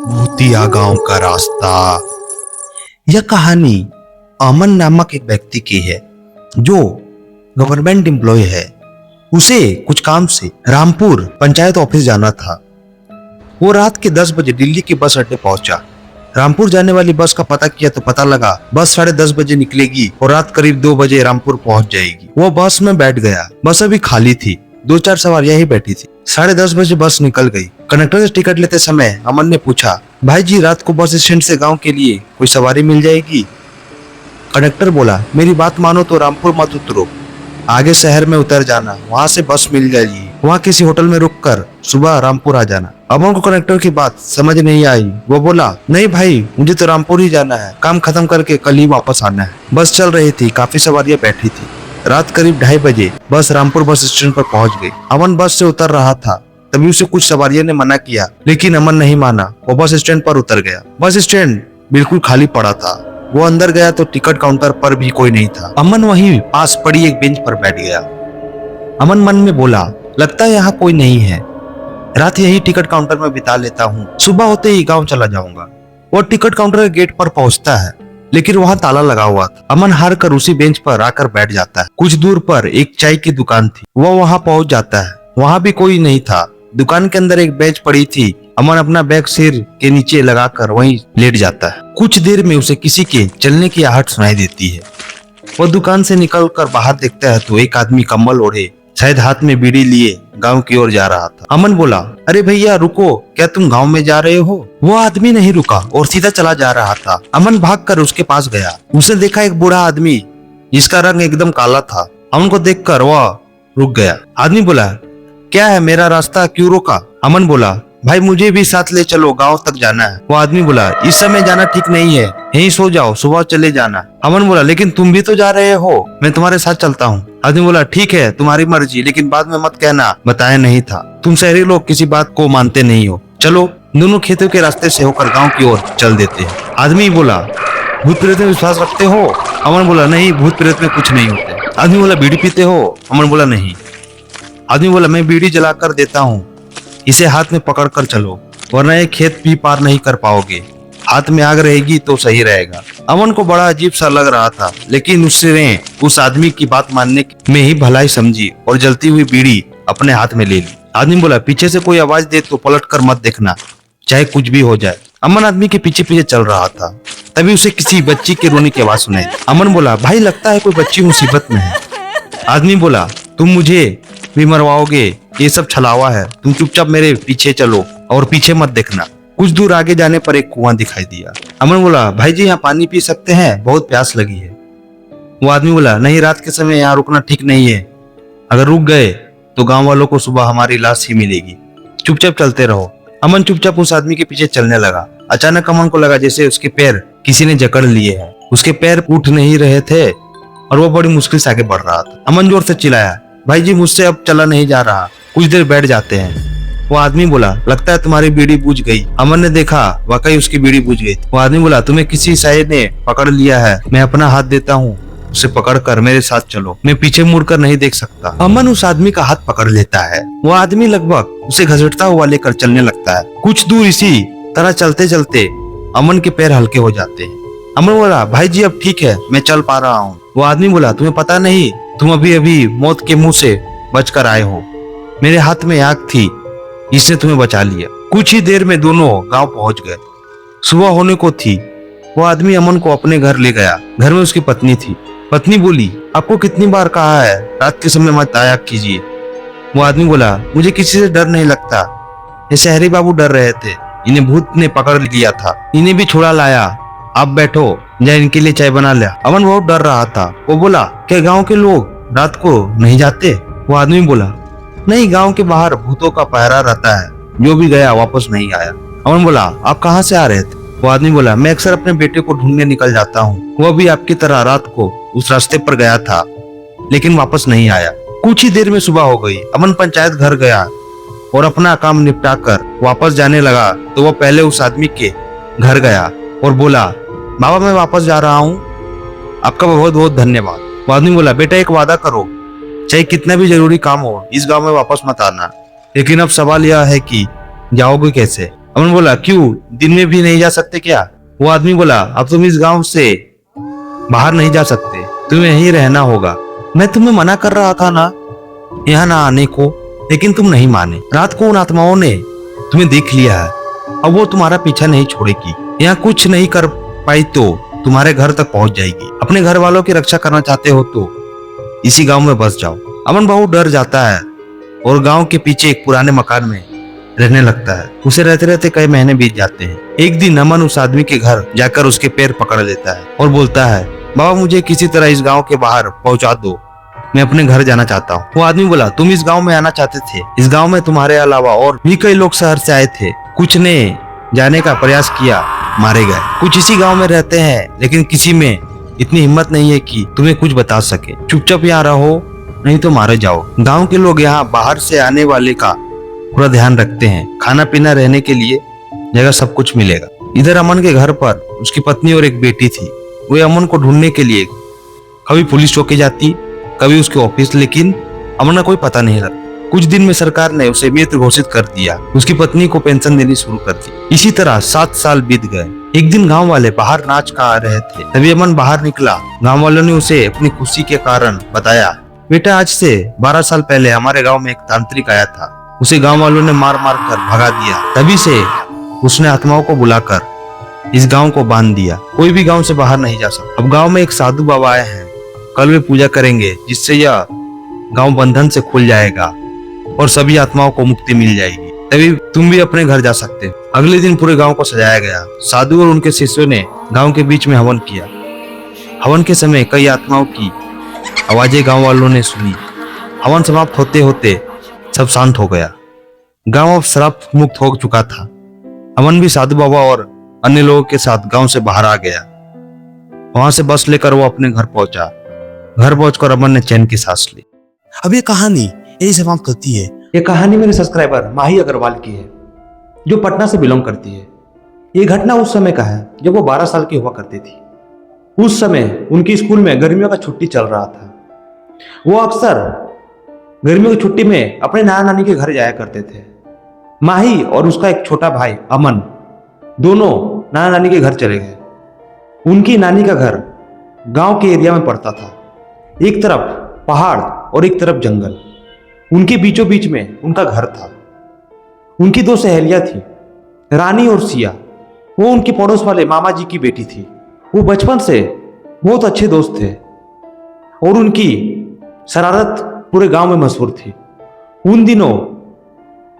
भूतिया गांव का रास्ता। यह कहानी अमन नामक एक व्यक्ति की है जो गवर्नमेंट एम्प्लॉय है। उसे कुछ काम से रामपुर पंचायत ऑफिस जाना था। वो रात के 10 बजे दिल्ली के बस अड्डे पहुंचा। रामपुर जाने वाली बस का पता किया तो पता लगा बस 10:30 बजे निकलेगी और रात करीब 2 बजे रामपुर पहुंच जाएगी। वो बस में बैठ गया। बस अभी खाली थी, 2-4 सवारियां ही बैठी थी। 10:30 बजे बस निकल गई। कंडक्टर से टिकट लेते समय अमन ने पूछा, भाई जी रात को बस स्टैंड से गांव के लिए कोई सवारी मिल जाएगी? कंडक्टर बोला, मेरी बात मानो तो रामपुर मत उतरो, आगे शहर में उतर जाना, वहां से बस मिल जाएगी। वहां किसी होटल में रुककर सुबह रामपुर आ जाना। अमन को कंडक्टर की बात समझ नहीं आई। वो बोला, नहीं भाई मुझे तो रामपुर ही जाना है, काम खत्म करके कल ही वापस आना है। बस चल रही थी, काफी सवारियां बैठी थी। रात करीब 2:30 बजे बस रामपुर बस स्टैंड पर पहुंच गई। अमन बस से उतर रहा था, तभी उसे कुछ सवारियों ने मना किया, लेकिन अमन नहीं माना। वो बस स्टैंड पर उतर गया। बस स्टैंड बिल्कुल खाली पड़ा था। वो अंदर गया तो टिकट काउंटर पर भी कोई नहीं था। अमन वहीं पास पड़ी एक बेंच पर बैठ गया। अमन मन में बोला, लगता है यहाँ कोई नहीं है, रात यही टिकट काउंटर में बिता लेता हूँ, सुबह होते ही गाँव चला जाऊंगा। वो टिकट काउंटर के गेट पर पहुंचता है, लेकिन वहां ताला लगा हुआ था। अमन हार कर उसी बेंच पर आकर बैठ जाता है। कुछ दूर पर एक चाय की दुकान थी। वो वहां पहुंच जाता है, वहां भी कोई नहीं था। दुकान के अंदर एक बेंच पड़ी थी। अमन अपना बैग सिर के नीचे लगाकर वहीं लेट जाता है। कुछ देर में उसे किसी के चलने की आहट सुनाई देती है। वो दुकान से निकलकर बाहर देखता है तो एक आदमी कंबल ओढ़े, शायद हाथ में बीड़ी लिए गांव की ओर जा रहा था। अमन बोला, अरे भैया रुको, क्या तुम गांव में जा रहे हो? वो आदमी नहीं रुका और सीधा चला जा रहा था। अमन भागकर उसके पास गया। उसने देखा एक बूढ़ा आदमी जिसका रंग एकदम काला था। अमन को देखकर वह रुक गया। आदमी बोला, क्या है, मेरा रास्ता क्यों रोका? अमन बोला, भाई मुझे भी साथ ले चलो, गांव तक जाना है। वो आदमी बोला, इस समय जाना ठीक नहीं है, यहीं सो जाओ, सुबह चले जाना। अमन बोला, लेकिन तुम भी तो जा रहे हो, मैं तुम्हारे साथ चलता हूँ। आदमी बोला, ठीक है तुम्हारी मर्जी, लेकिन बाद में मत कहना बताया नहीं था। तुम शहरी लोग किसी बात को मानते नहीं हो। चलो दोनों खेतों के रास्ते से होकर गाँव की ओर चल देते हैं। आदमी बोला, भूत प्रेत में विश्वास रखते हो? अमन बोला, नहीं, भूत प्रेत में कुछ नहीं होते। आदमी बोला, बीड़ी पीते हो? अमन बोला, नहीं। आदमी बोला, मैं बीड़ी जलाकर देता हूँ, इसे हाथ में पकड़ कर चलो, वरना ये खेत भी पार नहीं कर पाओगे। हाथ में आग रहेगी तो सही रहेगा। अमन को बड़ा अजीब सा लग रहा था, लेकिन उसने उस आदमी की बात मानने में ही भलाई समझी और जलती हुई बीड़ी अपने हाथ में ले ली। आदमी बोला, पीछे से कोई आवाज दे तो पलट कर मत देखना, चाहे कुछ भी हो जाए। अमन आदमी के पीछे पीछे चल रहा था, तभी उसे किसी बच्ची के रोने की आवाज सुनाई। अमन बोला, भाई लगता है कोई बच्ची मुसीबत में है। आदमी बोला, तुम मुझे भी मरवाओगे, ये सब छलावा है, तुम चुपचाप मेरे पीछे चलो और पीछे मत देखना। कुछ दूर आगे जाने पर एक कुआं दिखाई दिया। अमन बोला, भाई जी यहाँ पानी पी सकते हैं, बहुत प्यास लगी है। वो आदमी बोला, नहीं, रात के समय यहाँ रुकना ठीक नहीं है, अगर रुक गए तो गांव वालों को सुबह हमारी लाश ही मिलेगी, चुपचाप चलते रहो। अमन चुपचाप उस आदमी के पीछे चलने लगा। अचानक अमन को लगा जैसे उसके पैर किसी ने जकड़ लिए हैं। उसके पैर उठ नहीं रहे थे और वो बड़ी मुश्किल से आगे बढ़ रहा था। अमन जोर से चिल्लाया, भाई जी मुझसे अब चला नहीं जा रहा, कुछ देर बैठ जाते हैं। वो आदमी बोला, लगता है तुम्हारी बीड़ी बुझ गई। अमन ने देखा वाकई उसकी बीड़ी बुझ गई। वो आदमी बोला, तुम्हें किसी शायर ने पकड़ लिया है, मैं अपना हाथ देता हूँ, उसे पकड़कर मेरे साथ चलो, मैं पीछे मुड़कर नहीं देख सकता। अमन उस आदमी का हाथ पकड़ लेता है। वो आदमी लगभग उसे घसीटता हुआ लेकर चलने लगता है। कुछ दूर इसी तरह चलते चलते अमन के पैर हल्के हो जाते हैं। अमन बोला, भाई जी अब ठीक है, मैं चल पा रहा हूँ। वो आदमी बोला, तुम्हें पता नहीं, तुम अभी अभी मौत के मुंह से बचकर आए हो, मेरे हाथ में आग थी, इसने तुम्हें बचा लिया। कुछ ही देर में दोनों गांव पहुंच गए। सुबह होने को थी। वो आदमी अमन को अपने घर ले गया। घर में उसकी पत्नी थी। पत्नी बोली, आपको कितनी बार कहा है रात के समय मत आया कीजिए। वो आदमी बोला, मुझे किसी से डर नहीं लगता, ये शहरी बाबू डर रहे थे, इन्हें भूत ने पकड़ लिया था, इन्हें भी छुड़ा लाया, आप बैठो, या इनके लिए चाय बना लिया। अमन बहुत डर रहा था। वो बोला, क्या गांव के लोग रात को नहीं जाते? वो आदमी बोला, नहीं, गांव के बाहर भूतों का पहरा रहता है, जो भी गया वापस नहीं आया। अमन बोला, आप कहाँ से आ रहे थे? वो आदमी बोला, मैं अक्सर अपने बेटे को ढूंढने निकल जाता हूँ, वो भी आपकी तरह रात को उस रास्ते पर गया था, लेकिन वापस नहीं आया। कुछ ही देर में सुबह हो गई। अमन पंचायत घर गया और अपना काम निपटाकर वापस जाने लगा तो वह पहले उस आदमी के घर गया और बोला, बाबा मैं वापस जा रहा हूँ, आपका बहुत बहुत धन्यवाद। वो आदमी बोला, बेटा एक वादा करो, चाहे कितना भी जरूरी काम हो, इस गांव में वापस मत आना, लेकिन अब सवाल यह है कि जाओगे कैसे? अमन बोला, क्यों, दिन में भी नहीं जा सकते क्या? वो आदमी बोला, अब तुम इस गांव से बाहर नहीं जा सकते, तुम्हें यहीं रहना होगा। मैं तुम्हें मना कर रहा था ना यहाँ ना आने को, लेकिन तुम नहीं माने। रात को उन आत्माओं ने तुम्हें देख लिया है, अब वो तुम्हारा पीछा नहीं छोड़ेगी। यहाँ कुछ नहीं कर पाई तो तुम्हारे घर तक पहुंच जाएगी। अपने घर वालों की रक्षा करना चाहते हो तो इसी गांव में बस जाओ। अमन बहुत डर जाता है और गांव के पीछे एक पुराने मकान में रहने लगता है। उसे रहते रहते कई महीने बीत जाते हैं। एक दिन अमन उस आदमी के घर जाकर उसके पैर पकड़ लेता है और बोलता है, बाबा मुझे किसी तरह इस गांव के बाहर पहुंचा दो, मैं अपने घर जाना चाहता हूँ। वो आदमी बोला, तुम इस गांव में आना चाहते थे? इस गांव में तुम्हारे अलावा और भी कई लोग शहर से आए थे, कुछ ने जाने का प्रयास किया, मारे गए। कुछ इसी गांव में रहते हैं, लेकिन किसी में इतनी हिम्मत नहीं है कि तुम्हें कुछ बता सके। चुपचाप यहाँ रहो, नहीं तो मारे जाओ। गांव के लोग यहाँ बाहर से आने वाले का पूरा ध्यान रखते हैं, खाना पीना रहने के लिए जगह सब कुछ मिलेगा। इधर अमन के घर पर उसकी पत्नी और एक बेटी थी। वे अमन को ढूंढने के लिए कभी पुलिस चौकी जाती, कभी उसके ऑफिस, लेकिन अमन का कोई पता नहीं लगता। कुछ दिन में सरकार ने उसे मृत घोषित कर दिया। उसकी पत्नी को पेंशन देनी शुरू कर दी। इसी तरह 7 साल बीत गए। एक दिन गांव वाले बाहर नाच गा रहे थे, तभी अमन बाहर निकला। गांव वालों ने उसे अपनी खुशी के कारण बताया, बेटा आज से 12 साल पहले हमारे गांव में एक तांत्रिक आया था, उसे गांव वालों ने मार मार कर भगा दिया। तभी से उसने आत्माओं को बुलाकर इस गांव को बांध दिया। कोई भी गांव से बाहर नहीं जा सकता। अब गांव में एक साधु बाबा आए हैं, कल वे पूजा करेंगे, जिससे यह गांव बंधन से खुल जाएगा और सभी आत्माओं को मुक्ति मिल जाएगी। तभी तुम भी अपने घर जा सकते हो। अगले दिन पूरे गांव को सजाया गया। साधु और उनके शिष्यों ने गांव के बीच में हवन किया। हवन के समय कई आत्माओं की आवाजें गांव वालों ने सुनी। हवन समाप्त होते होते सब शांत हो गया। गांव अब श्राप मुक्त हो चुका था। अमन भी साधु बाबा और अन्य लोगों के साथ गांव से बाहर आ गया। वहां से बस लेकर वो अपने घर पहुंचा। घर पहुंचकर अमन ने चैन की सांस ली। अब ये कहानी यही समाप्त होती है। ये कहानी मेरे सब्सक्राइबर माही अग्रवाल की है, जो पटना से बिलोंग करती है। ये घटना उस समय का है जब वो 12 साल की हुआ करती थी। उस समय उनकी स्कूल में गर्मियों का छुट्टी चल रहा था। वो अक्सर गर्मियों की छुट्टी में अपने नाना नानी के घर जाया करते थे। माही और उसका एक छोटा भाई अमन दोनों नाना नानी के घर चले गए। उनकी नानी का घर गांव के एरिया में पड़ता था। एक तरफ पहाड़ और एक तरफ जंगल। उनके बीचों बीच में उनका घर था। उनकी 2 सहेलियां थी, रानी और सिया। वो उनके पड़ोस वाले मामा जी की बेटी थी। वो बचपन से बहुत अच्छे दोस्त थे और उनकी शरारत पूरे गांव में मशहूर थी। उन दिनों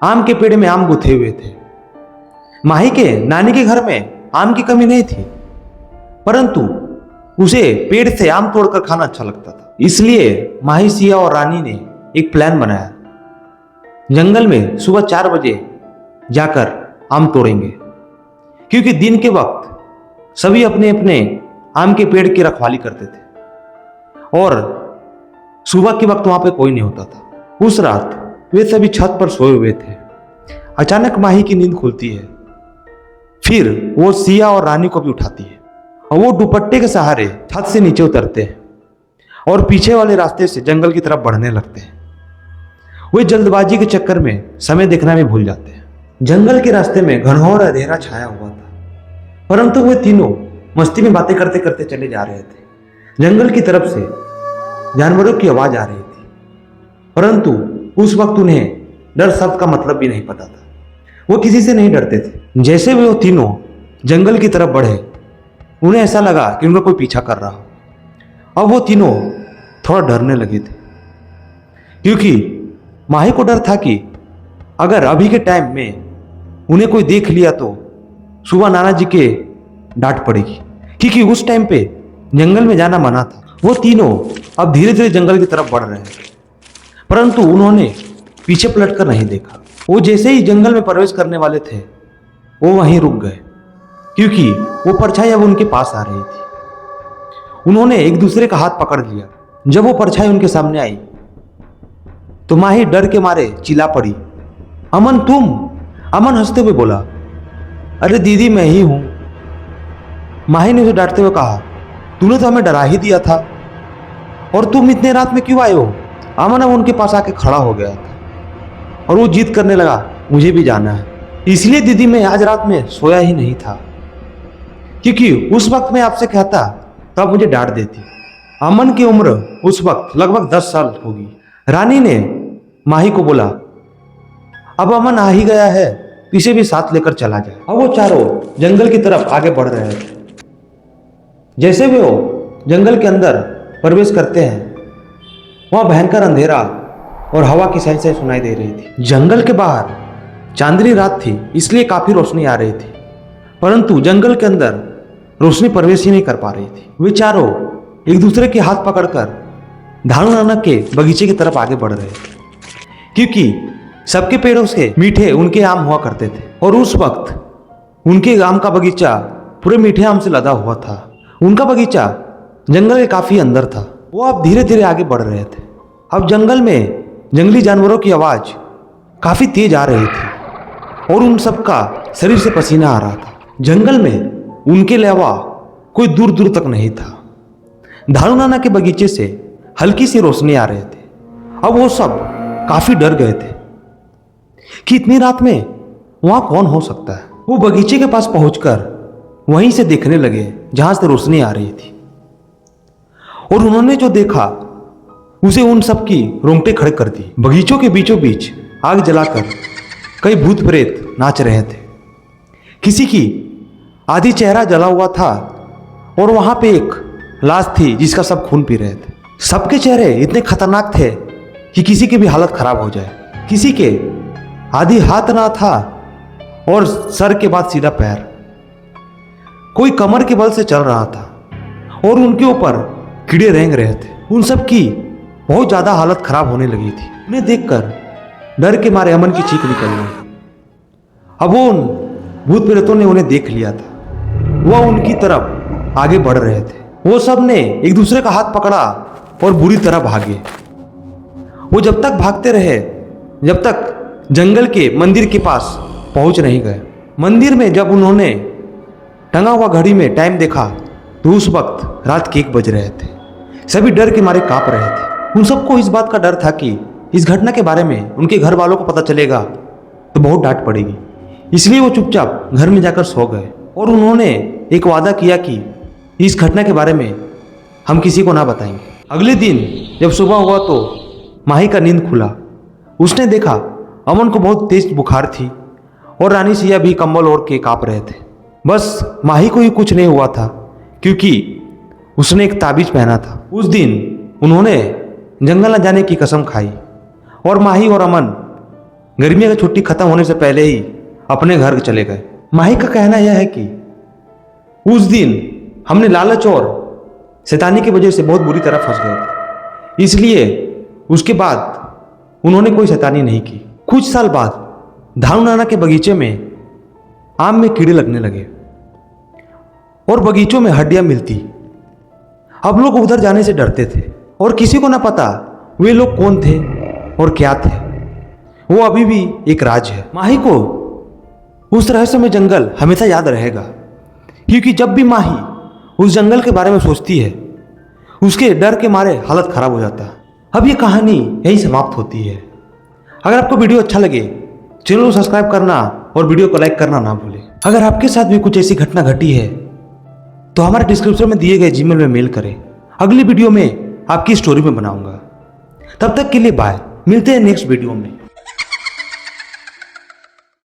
आम के पेड़ में आम गुथे हुए थे। माही के नानी के घर में आम की कमी नहीं थी, परंतु उसे पेड़ से आम तोड़कर खाना अच्छा लगता था। इसलिए माही, सिया और रानी ने एक प्लान बनाया। जंगल में सुबह 4 बजे जाकर आम तोड़ेंगे, क्योंकि दिन के वक्त सभी अपने अपने आम के पेड़ की रखवाली करते थे और सुबह के वक्त वहां पे कोई नहीं होता था। उस रात वे सभी छत पर सोए हुए थे। अचानक माही की नींद खुलती है। फिर वो सिया और रानी को भी उठाती है और वो दुपट्टे के सहारे छत से नीचे उतरते हैं और पीछे वाले रास्ते से जंगल की तरफ बढ़ने लगते हैं। वे जल्दबाजी के चक्कर में समय देखना भी भूल जाते हैं। जंगल के रास्ते में घनघोर अंधेरा छाया हुआ था, परंतु वे तीनों मस्ती में बातें करते करते चले जा रहे थे। जंगल की तरफ से जानवरों की आवाज आ रही थी, परंतु उस वक्त उन्हें डर शब्द का मतलब भी नहीं पता था। वो किसी से नहीं डरते थे। जैसे वे वो तीनों जंगल की तरफ बढ़े, उन्हें ऐसा लगा कि उनका कोई पीछा कर रहा हो। अब वो तीनों थोड़ा डरने लगे थे, क्योंकि माही को डर था कि अगर अभी के टाइम में उन्हें कोई देख लिया तो सुबह नाना जी के डांट पड़ेगी, क्योंकि उस टाइम पे जंगल में जाना मना था। वो तीनों अब धीरे धीरे जंगल की तरफ बढ़ रहे हैं, परंतु उन्होंने पीछे पलटकर नहीं देखा। वो जैसे ही जंगल में प्रवेश करने वाले थे, वो वहीं रुक गए, क्योंकि वो परछाई अब उनके पास आ रही थी। उन्होंने एक दूसरे का हाथ पकड़ लिया। जब वो परछाई उनके सामने आई तो माही डर के मारे चिल्ला पड़ी, अमन तुम? अमन हंसते हुए बोला, अरे दीदी मैं ही हूं। माही ने उसे डांटते हुए कहा, तूने तो हमें डरा ही दिया था, और तुम इतने रात में क्यों आए हो? अमन अब उनके पास आके खड़ा हो गया था और वो जिद करने लगा, मुझे भी जाना है। इसलिए दीदी मैं आज रात में सोया ही नहीं था, क्योंकि उस वक्त मैं आपसे कहता तो आप मुझे डांट देती। अमन की उम्र उस वक्त लगभग 10 साल होगी। रानी ने माही को बोला, अब अमन आ ही गया है तो इसे भी साथ लेकर चला जाए। अब वो चारों जंगल की तरफ आगे बढ़ रहे थे। जैसे वे वो जंगल के अंदर प्रवेश करते हैं, वहां भयंकर अंधेरा और हवा की सैंसें सुनाई दे रही थी। जंगल के बाहर चांदनी रात थी, इसलिए काफी रोशनी आ रही थी, परंतु जंगल के अंदर रोशनी प्रवेश ही नहीं कर पा रही थी। वे चारों एक दूसरे के हाथ पकड़कर धारू नानक के बगीचे की तरफ आगे बढ़ रहे थे, क्योंकि सबके पेड़ों से मीठे उनके आम हुआ करते थे और उस वक्त उनके आम का बगीचा पूरे मीठे आम से लदा हुआ था। उनका बगीचा जंगल के काफी अंदर था। वो अब धीरे धीरे आगे बढ़ रहे थे। अब जंगल में जंगली जानवरों की आवाज काफी तेज आ रही थी और उन सबका शरीर से पसीना आ रहा था। जंगल में उनके अलावा कोई दूर दूर तक नहीं था। धारू नाना के बगीचे से हल्की सी रोशनी आ रहे थे। अब वो सब काफी डर गए थे कि इतनी रात में वहां कौन हो सकता है। वो बगीचे के पास पहुंचकर वहीं से देखने लगे जहां से रोशनी आ रही थी, और उन्होंने जो देखा उसे उन सब की रोंगटे खड़े कर दी। बगीचों के बीचों बीच आग जलाकर कई भूत प्रेत नाच रहे थे। किसी की आधी चेहरा जला हुआ था और वहां पे एक लाश थी जिसका सब खून पी रहे थे। सबके चेहरे इतने खतरनाक थे कि किसी की भी हालत खराब हो जाए। किसी के आधी हाथ ना था और सर के बाद सीधा पैर। कोई कमर के बल से चल रहा था और उनके ऊपर कीड़े रेंग रहे थे। उन सब की बहुत ज्यादा हालत खराब होने लगी थी। उन्हें देखकर डर के मारे अमन की चीख निकल गई। अब वो उन भूत प्रेतों ने उन्हें देख लिया था। वह उनकी तरफ आगे बढ़ रहे थे। वो सब ने एक दूसरे का हाथ पकड़ा और बुरी तरह भागे। वो जब तक भागते रहे जब तक जंगल के मंदिर के पास पहुंच नहीं गए। मंदिर में जब उन्होंने टंगा हुआ घड़ी में टाइम देखा तो उस वक्त रात के 1 बज रहे थे। सभी डर के मारे कांप रहे थे। उन सबको इस बात का डर था कि इस घटना के बारे में उनके घर वालों को पता चलेगा तो बहुत डांट पड़ेगी। इसलिए वो चुपचाप घर में जाकर सो गए और उन्होंने एक वादा किया कि इस घटना के बारे में हम किसी को ना बताएंगे। अगले दिन जब सुबह हुआ तो माही का नींद खुला। उसने देखा अमन को बहुत तेज बुखार थी और रानी सिया भी कंबल ओढ़ के कांप रहे थे। बस माही को ही कुछ नहीं हुआ था क्योंकि उसने एक ताबीज पहना था। उस दिन उन्होंने जंगल न जाने की कसम खाई और माही और अमन गर्मियों की छुट्टी खत्म होने से पहले ही अपने घर चले गए। माही का कहना यह है कि उस दिन हमने लालच और शैतानी की वजह से बहुत बुरी तरह फंस गए थे, इसलिए उसके बाद उन्होंने कोई शैतानी नहीं की। कुछ साल बाद धारू नाना के बगीचे में आम में कीड़े लगने लगे और बगीचों में हड्डियां मिलती। अब लोग उधर जाने से डरते थे और किसी को ना पता वे लोग कौन थे और क्या थे। वो अभी भी एक राज है। माही को उस रहस्यमय जंगल हमेशा याद रहेगा, क्योंकि जब भी माही उस जंगल के बारे में सोचती है उसके डर के मारे हालत खराब हो जाता है। अब ये कहानी यही समाप्त होती है। अगर आपको वीडियो अच्छा लगे चैनल को सब्सक्राइब करना और वीडियो को लाइक करना ना भूलें। अगर आपके साथ भी कुछ ऐसी घटना घटी है तो हमारे डिस्क्रिप्शन में दिए गए जीमेल में मेल करें। अगली वीडियो में आपकी स्टोरी में बनाऊंगा। तब तक के लिए बाय। मिलते हैं नेक्स्ट वीडियो में।